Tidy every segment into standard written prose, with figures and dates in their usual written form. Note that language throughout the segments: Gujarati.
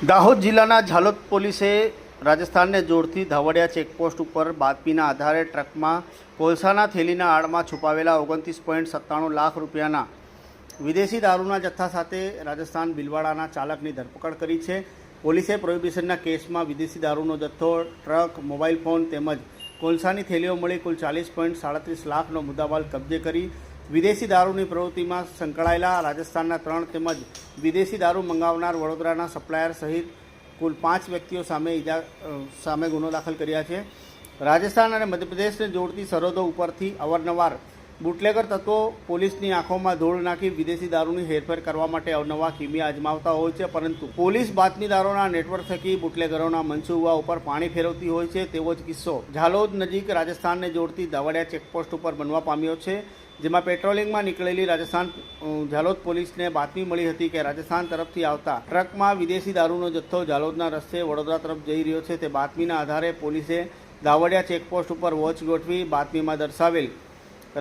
દાહોદ જિલ્લાના ઝાલોદ પોલીસે રાજસ્થાનને જોડતી ધાવડિયા ચેકપોસ્ટ ઉપર બાતમીના આધારે ટ્રકમાં કોલસાના થેલીના આડમાં છુપાવેલા 29.97 લાખ રૂપિયાના વિદેશી દારૂના જથ્થા સાથે રાજસ્થાન ભીલવાડાના ચાલકની ધરપકડ કરી છે. પોલીસે પ્રોહિબિશનના કેસમાં વિદેશી દારૂનો જથ્થો, ટ્રક, મોબાઈલ ફોન તેમજ કોલસાની થેલીઓ મળી કુલ 40.37 લાખનો મુદ્દામાલ કબજે કરી વિદેશી દારૂની પ્રવૃત્તિમાં સંકળાયેલા રાજસ્થાનના 3 તેમજ વિદેશી દારૂ મંગાવનાર વડોદરાના સપ્લાયર સહિત કુલ 5 વ્યક્તિઓ સામે ગુનો દાખલ કર્યા છે. રાજસ્થાન અને મધ્યપ્રદેશને જોડતી સરહદો ઉપરથી અવારનવાર બુટલેગર તત્વો પોલીસની આંખોમાં ધૂળ નાખી વિદેશી દારૂની હેરફેર કરવા માટે અવનવા કિમિયા અજમાવતા હોય છે, પરંતુ પોલીસ બાતમીદારોના નેટવર્ક થકી બુટલેગરોના મનસૂબા ઉપર પાણી ફેરવતી હોય છે. તેવો જ કિસ્સો ઝાલોદ નજીક રાજસ્થાનને જોડતી ધાવડિયા ચેકપોસ્ટ ઉપર બનવા પામ્યો છે, જેમાં પેટ્રોલિંગમાં નીકળેલી રાજસ્થાન ઝાલોદ પોલીસને બાતમી મળી હતી કે રાજસ્થાન તરફથી આવતા ટ્રકમાં વિદેશી દારૂનો જથ્થો ઝાલોદના રસ્તે વડોદરા તરફ જઈ રહ્યો છે. તે બાતમીના આધારે પોલીસે ધાવડિયા ચેકપોસ્ટ ઉપર વોચ ગોઠવી બાતમીમાં દર્શાવેલ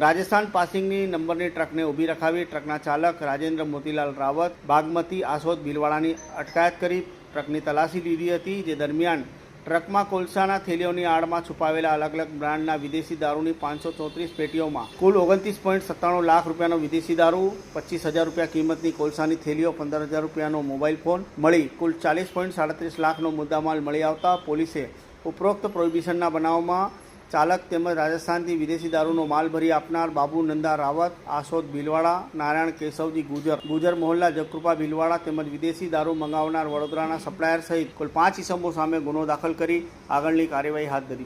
રાજસ્થાન પાસિંગની નંબરની ટ્રકને ઊભી રખાવી ટ્રકના ચાલક રાજેન્દ્ર મોતીલાલ રાવત બાગમતી આસોદ ભીલવાડાની અટકાયત કરી ટ્રકની તલાશી લીધી હતી. જે દરમિયાન ટ્રકમાં કોલસાના થેલીઓની આડમાં છુપાવેલા અલગ અલગ બ્રાન્ડના વિદેશી દારૂની 534 પેટીઓમાં કુલ 29.97 લાખ રૂપિયાનો વિદેશી દારૂ, 25,000 રૂપિયા કિંમતની કોલસાની થેલીઓ, 15,000 રૂપિયાનો મોબાઈલ ફોન મળી કુલ 40.37 લાખનો મુદ્દામાલ મળી આવતા પોલીસે ઉપરોક્ત પ્રોહિબિશનના બનાવમાં ચાલક તેમજ રાજસ્થાનથી વિદેશી દારૂનો માલ ભરી આપનાર બાબુ નંદા રાવત આસોદ ભીલવાડા, નારાયણ કેશવજી ગુજર મોહલ્લા જગકૃપા ભીલવાડા તેમજ વિદેશી દારૂ મંગાવનાર વડોદરાના સપ્લાયર સહિત કુલ 5 ઇસમો સામે ગુનો દાખલ કરી આગળની કાર્યવાહી હાથ ધરી છે.